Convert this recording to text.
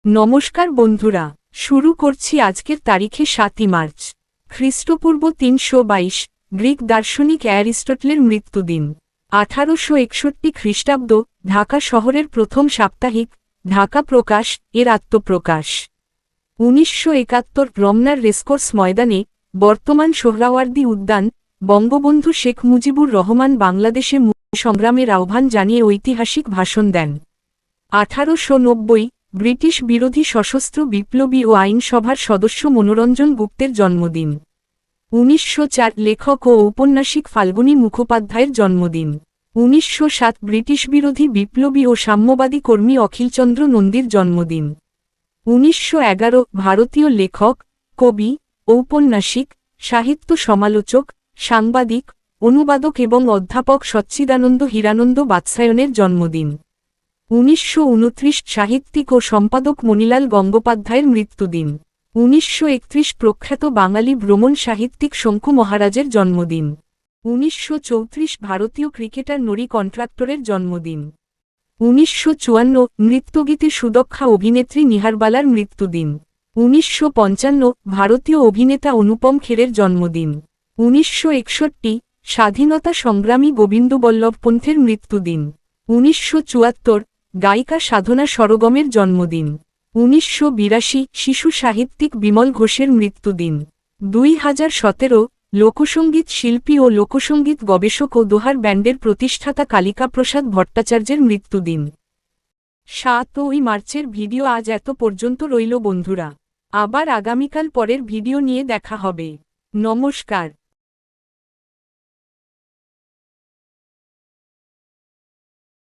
নমস্কার বন্ধুরা, শুরু করছি আজকের তারিখে ৭ই মার্চ, খ্রিস্টপূর্ব ৩২২, গ্রিক দার্শনিক অ্যারিস্টটলের মৃত্যুদিন। ১৮৬১ খ্রিস্টাব্দ, ঢাকা শহরের প্রথম সাপ্তাহিক, ঢাকা প্রকাশ এর আত্মপ্রকাশ। ১৯৭১ রমনার রেসকোর্স ময়দানে, বর্তমান সোহরাওয়ার্দী উদ্যান, বঙ্গবন্ধু শেখ মুজিবুর রহমান বাংলাদেশে মুক্তি সংগ্রামের আহ্বান জানিয়ে ঐতিহাসিক ভাষণ দেন। ১৮৯০, ব্রিটিশ বিরোধী সশস্ত্র বিপ্লবী ও আইনসভার সদস্য মনোরঞ্জন গুপ্তের জন্মদিন। ১৯০৪, লেখক ও ঔপন্যাসিক ফাল্গুনী মুখোপাধ্যায়ের জন্মদিন। ১৯০৭, ব্রিটিশ বিরোধী বিপ্লবী ও সাম্যবাদী কর্মী অখিলচন্দ্র নন্দীর জন্মদিন। ১৯১১, ভারতীয় লেখক, কবি, ঔপন্যাসিক, সাহিত্য সমালোচক, সাংবাদিক, অনুবাদক এবং অধ্যাপক সচ্চিদানন্দ হীরানন্দ বাৎসায়নের জন্মদিন। ১৯২৯, সাহিত্যিক ও সম্পাদক মণিলাল গঙ্গোপাধ্যায়ের মৃত্যুদিন। ১৯৩১, প্রখ্যাত বাঙালি ভ্রমণ সাহিত্যিক শঙ্কু মহারাজের জন্মদিন। ১৯৩৪, ভারতীয় ক্রিকেটার নরি কন্ট্রাক্টরের জন্মদিন। ১৯৫৪, নৃত্যগীতে সুদক্ষা অভিনেত্রী নিহারবালার মৃত্যুদিন। ১৯৫৫, ভারতীয় অভিনেতা অনুপম খেরের জন্মদিন। ১৯৬১, স্বাধীনতা সংগ্রামী গোবিন্দবল্লভ পন্থের মৃত্যুদিন। ১৯৭৪, গায়িকা সাধনা সরগমের জন্মদিন। ১৯৮২, শিশু সাহিত্যিক বিমল ঘোষের মৃত্যুদিন। ২০১৭, লোকসঙ্গীত শিল্পী ও লোকসঙ্গীত গবেষক ও দোহার ব্যান্ডের প্রতিষ্ঠাতা কালিকাপ্রসাদ ভট্টাচার্যের মৃত্যুদিন। ৭ই মার্চের ভিডিও আজ এত পর্যন্ত রইল বন্ধুরা। আবার আগামীকাল পরের ভিডিও নিয়ে দেখা হবে। নমস্কার।